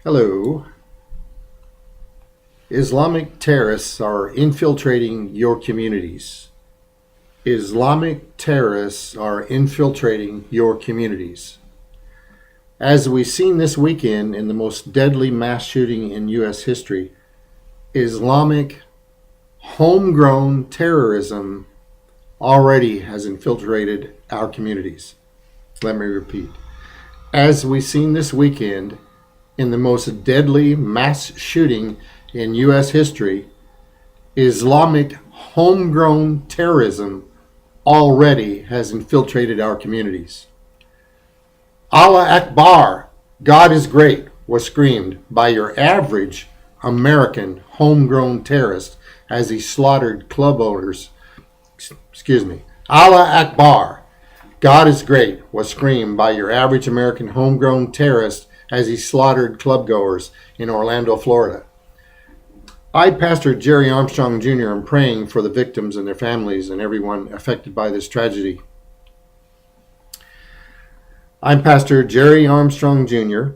Hello. Islamic terrorists are infiltrating your communities. Islamic terrorists are infiltrating your communities. As we've seen this weekend in the most deadly mass shooting in U.S. history, Islamic homegrown terrorism already has infiltrated our communities. Let me repeat. As we've seen this weekend in the most deadly mass shooting in U.S. history, Islamic homegrown terrorism already has infiltrated our communities. Allah Akbar, God is great, was screamed by your average American homegrown terrorist as he slaughtered club owners. Allah Akbar, God is great, was screamed by your average American homegrown terrorist as he slaughtered clubgoers in Orlando, Florida. I, Pastor Jerry Armstrong Jr., am praying for the victims and their families and everyone affected by this tragedy. I'm Pastor Jerry Armstrong Jr.,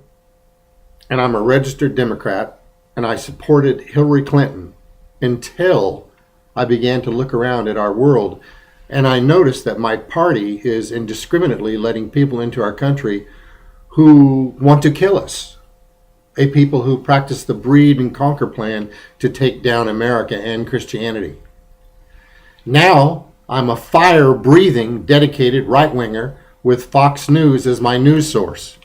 and I'm a registered Democrat, and I supported Hillary Clinton until I began to look around at our world, and I noticed that my party is indiscriminately letting people into our country who want to kill us, a people who practice the breed and conquer plan to take down America and Christianity. Now, I'm a fire-breathing, dedicated right-winger with Fox News as my news source.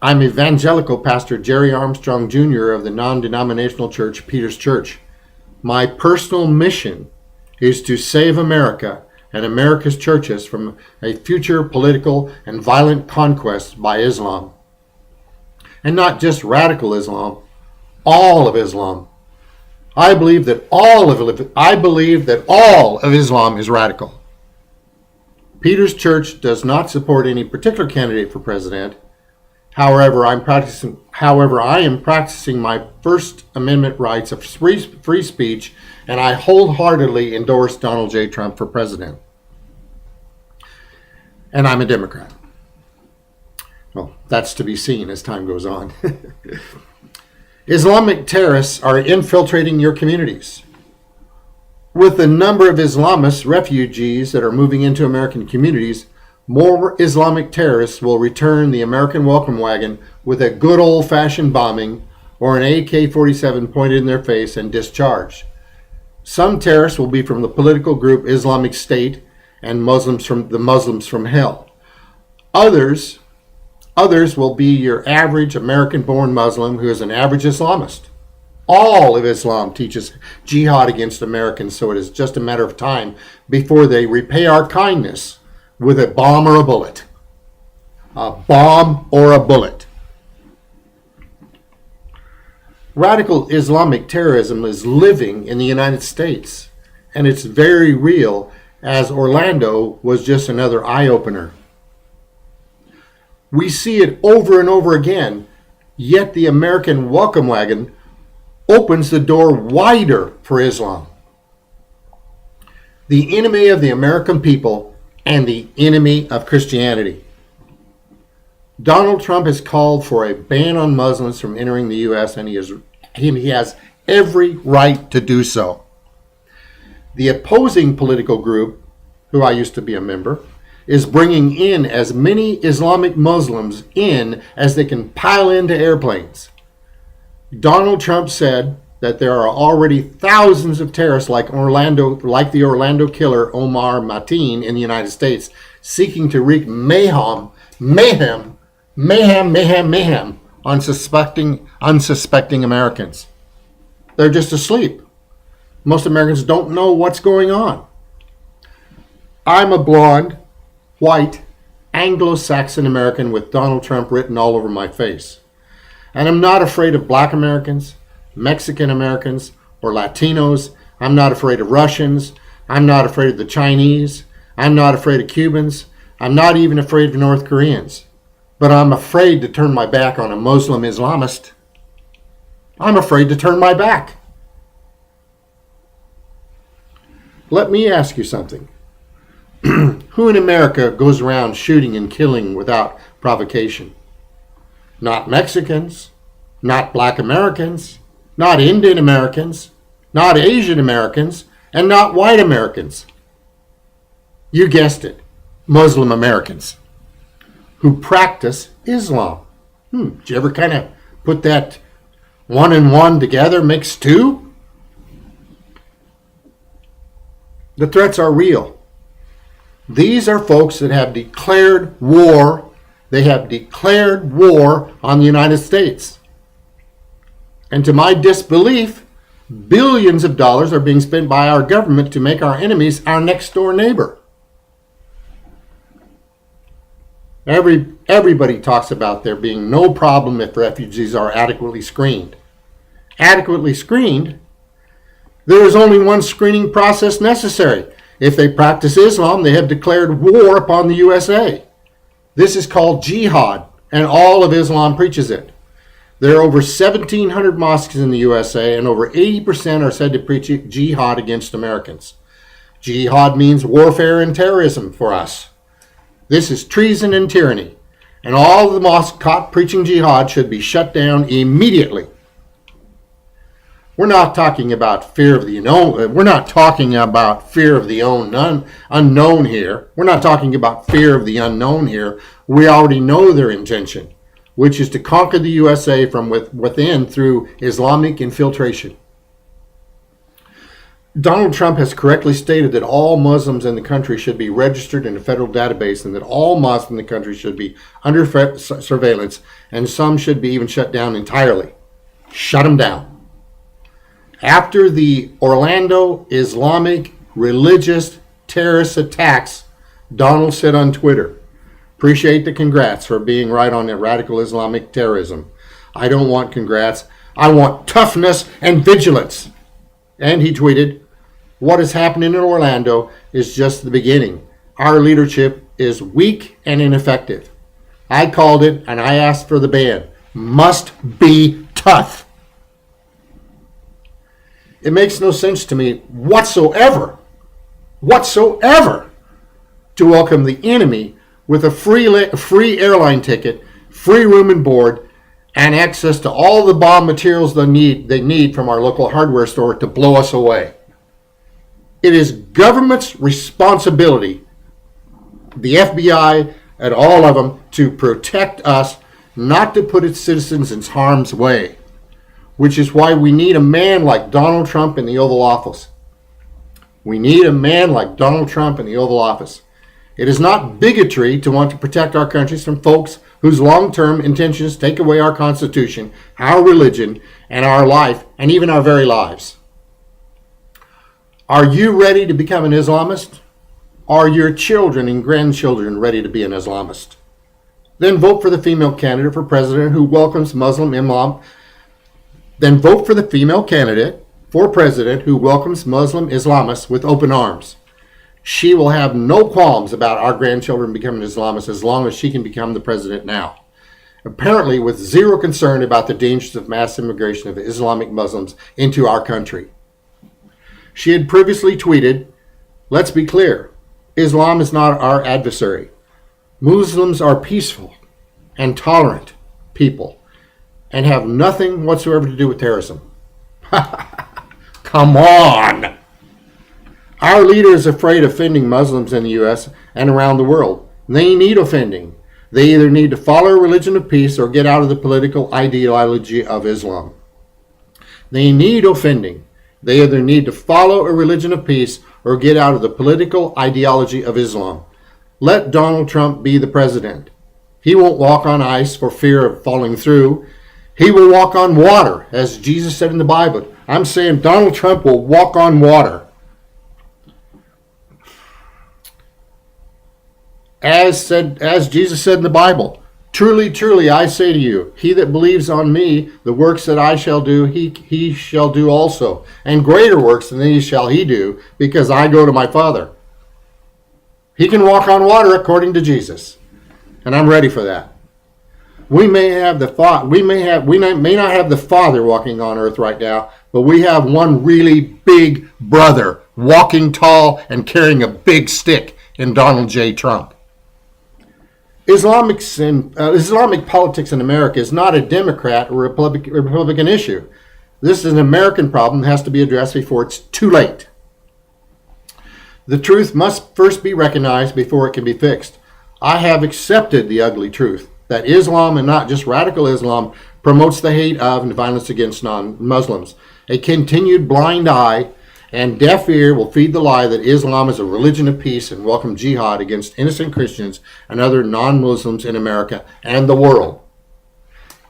I'm evangelical Pastor Jerry Armstrong Jr. of the non-denominational church, Peter's Church. My personal mission is to save America and America's churches from a future political and violent conquest by Islam. And not just radical Islam, all of Islam. I believe that all of Islam is radical. Peter's Church does not support any particular candidate for president. However, I am practicing my First Amendment rights of free speech, and I wholeheartedly endorse Donald J. Trump for president. And I'm a Democrat. Well, that's to be seen as time goes on. Islamic terrorists are infiltrating your communities. With the number of Islamist refugees that are moving into American communities, more Islamic terrorists will return the American welcome wagon with a good old-fashioned bombing or an AK-47 pointed in their face and discharged. Some terrorists will be from the political group Islamic State and Muslims from hell. Others will be your average American-born Muslim who is an average Islamist. All of Islam teaches jihad against Americans, so it is just a matter of time before they repay our kindness with a bomb or a bullet. A bomb or a bullet. Radical Islamic terrorism is living in the United States, and it's very real, as Orlando was just another eye-opener. We see it over and over again, yet the American welcome wagon opens the door wider for Islam. The enemy of the American people and the enemy of Christianity. Donald Trump has called for a ban on Muslims from entering the U.S., and he has every right to do so. The opposing political group, who I used to be a member, is bringing in as many Islamic Muslims in as they can pile into airplanes. Donald Trump said that there are already thousands of terrorists like the Orlando killer Omar Mateen in the United States, seeking to wreak mayhem on unsuspecting Americans. They're just asleep. Most Americans don't know what's going on. I'm a blonde, white, Anglo-Saxon American with Donald Trump written all over my face. And I'm not afraid of Black Americans, Mexican Americans, or Latinos. I'm not afraid of Russians. I'm not afraid of the Chinese. I'm not afraid of Cubans. I'm not even afraid of North Koreans. But I'm afraid to turn my back on a Muslim Islamist. I'm afraid to turn my back. Let me ask you something. Who in America goes around shooting and killing without provocation? not Mexicans, not Black Americans, not Indian Americans, not Asian Americans, and not white Americans. You guessed it, Muslim Americans who practice Islam. Did you ever kind of put that one and one together, mix two? The threats are real. These are folks that have declared war. They have declared war on the United States. And to my disbelief, billions of dollars are being spent by our government to make our enemies our next door neighbor. Everybody talks about there being no problem if refugees are adequately screened. Adequately screened? There is only one screening process necessary. If they practice Islam, they have declared war upon the USA. This is called jihad, and all of Islam preaches it. There are over 1,700 mosques in the USA, and over 80% are said to preach jihad against Americans. Jihad means warfare and terrorism for us. This is treason and tyranny, and all of the mosques caught preaching jihad should be shut down immediately. We're not talking about fear of the unknown. We're not talking about fear of the unknown here. We're not talking about fear of the unknown here. We already know their intention, which is to conquer the USA from within through Islamic infiltration. Donald Trump has correctly stated that all Muslims in the country should be registered in a federal database and that all mosques in the country should be under surveillance, and some should be even shut down entirely. Shut them down. After the Orlando Islamic religious terrorist attacks, Donald said on Twitter, "Appreciate the congrats for being right on the radical Islamic terrorism. I don't want congrats. I want toughness and vigilance." And he tweeted, "What is happening in Orlando is just the beginning. Our leadership is weak and ineffective. I called it and I asked for the ban. Must be tough." It makes no sense to me whatsoever to welcome the enemy with a free airline ticket, free room and board, and access to all the bomb materials they need from our local hardware store to blow us away. It is government's responsibility, the FBI and all of them, to protect us, not to put its citizens in harm's way, which is why we need a man like Donald Trump in the Oval Office. We need a man like Donald Trump in the Oval Office. It is not bigotry to want to protect our countries from folks whose long-term intentions take away our Constitution, our religion, and our life, and even our very lives. Are you ready to become an Islamist? Are your children and grandchildren ready to be an Islamist? Then vote for the female candidate for president who welcomes Muslim Islam. Then vote for the female candidate for president who welcomes Muslim Islamists with open arms. She will have no qualms about our grandchildren becoming Islamists as long as she can become the president now. Apparently with zero concern about the dangers of mass immigration of Islamic Muslims into our country. She had previously tweeted, "Let's be clear, Islam is not our adversary. Muslims are peaceful and tolerant people and have nothing whatsoever to do with terrorism." Come on! Our leader is afraid of offending Muslims in the U.S. and around the world. They need offending. They either need to follow a religion of peace or get out of the political ideology of Islam. They need offending. They either need to follow a religion of peace or get out of the political ideology of Islam. Let Donald Trump be the president. He won't walk on ice for fear of falling through. He will walk on water, as Jesus said in the Bible. I'm saying Donald Trump will walk on water. As Jesus said in the Bible, "Truly, truly, I say to you, he that believes on me, the works that I shall do, he shall do also. And greater works than these shall he do, because I go to my Father." He can walk on water according to Jesus. And I'm ready for that. We may not have the Father walking on earth right now, but we have one really big brother walking tall and carrying a big stick in Donald J. Trump. Islamic politics in America is not a Democrat or Republican issue. This is an American problem that has to be addressed before it's too late. The truth must first be recognized before it can be fixed. I have accepted the ugly truth that Islam, and not just radical Islam, promotes the hate of and violence against non-Muslims. A continued blind eye and deaf ear will feed the lie that Islam is a religion of peace and welcome jihad against innocent Christians and other non-Muslims in America and the world.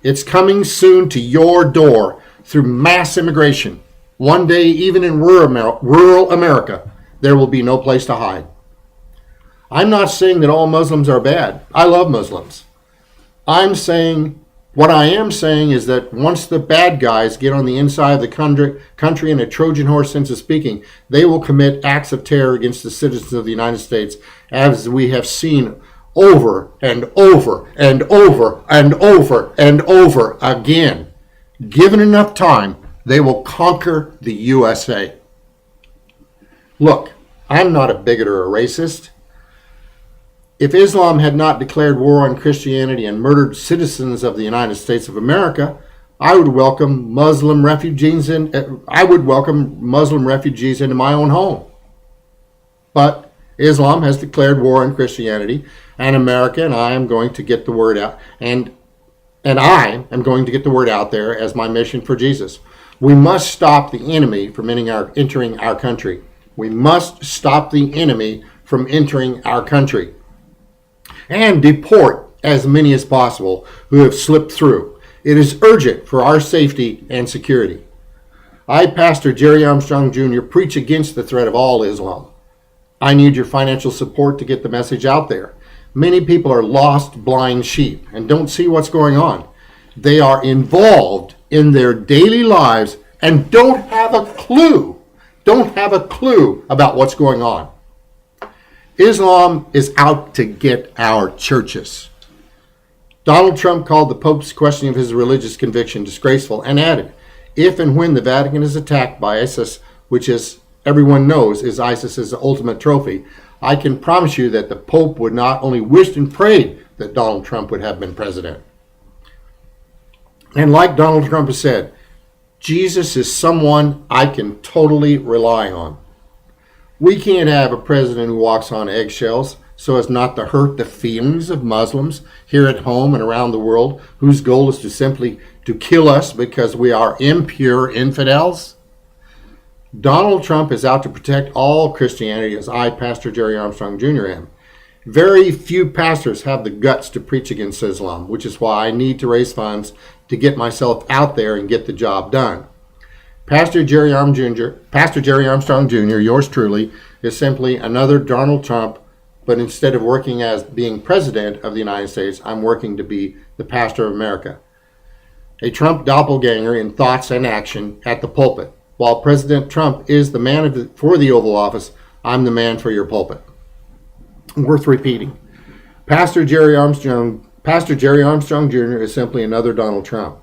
It's coming soon to your door through mass immigration. One day, even in rural America, there will be no place to hide. I'm not saying that all Muslims are bad. I love Muslims. What I am saying is that once the bad guys get on the inside of the country in a Trojan horse sense of speaking, they will commit acts of terror against the citizens of the United States, as we have seen over and over and over and over and over again. Given enough time, they will conquer the USA. Look, I'm not a bigot or a racist. If Islam had not declared war on Christianity and murdered citizens of the United States of America, I would welcome Muslim refugees into my own home. But Islam has declared war on Christianity and America, and I am going to get the word out. And I am going to get the word out there as my mission for Jesus. We must stop the enemy from entering our country. We must stop the enemy from entering our country. And deport as many as possible who have slipped through. It is urgent for our safety and security. I, Pastor Jerry Armstrong Jr., preach against the threat of all Islam. I need your financial support to get the message out there. Many people are lost, blind sheep and don't see what's going on. They are involved in their daily lives and don't have a clue about what's going on. Islam is out to get our churches. Donald Trump called the Pope's questioning of his religious conviction disgraceful and added, if and when the Vatican is attacked by ISIS, which as everyone knows is ISIS's ultimate trophy, I can promise you that the Pope would not only wished and prayed that Donald Trump would have been president. And like Donald Trump has said, Jesus is someone I can totally rely on. We can't have a president who walks on eggshells so as not to hurt the feelings of Muslims here at home and around the world, whose goal is to simply to kill us because we are impure infidels. Donald Trump is out to protect all Christianity, as I, Pastor Jerry Armstrong Jr., am. Very few pastors have the guts to preach against Islam, which is why I need to raise funds to get myself out there and get the job done. Pastor Jerry Armstrong Jr., yours truly, is simply another Donald Trump, but instead of working as being president of the United States, I'm working to be the pastor of America. A Trump doppelganger in thoughts and action at the pulpit. While President Trump is the man for the Oval Office, I'm the man for your pulpit. Worth repeating. Pastor Jerry Armstrong Jr. is simply another Donald Trump.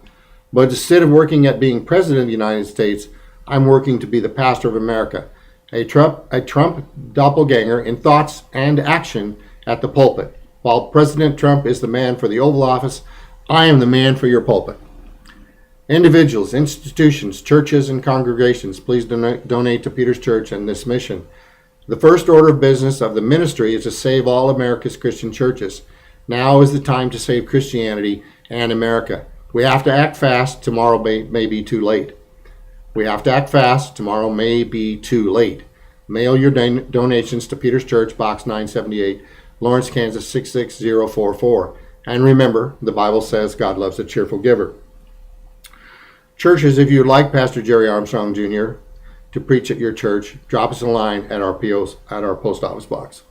But instead of working at being president of the United States, I'm working to be the pastor of America. A Trump doppelganger in thoughts and action at the pulpit. While President Trump is the man for the Oval Office, I am the man for your pulpit. Individuals, institutions, churches, and congregations, please donate to Peter's Church and this mission. The first order of business of the ministry is to save all America's Christian churches. Now is the time to save Christianity and America. We have to act fast. Tomorrow may be too late. We have to act fast. Tomorrow may be too late. Mail your donations to Peter's Church, Box 978, Lawrence, Kansas 66044. And remember, the Bible says God loves a cheerful giver. Churches, if you'd like Pastor Jerry Armstrong Jr. to preach at your church, drop us a line at our post office box.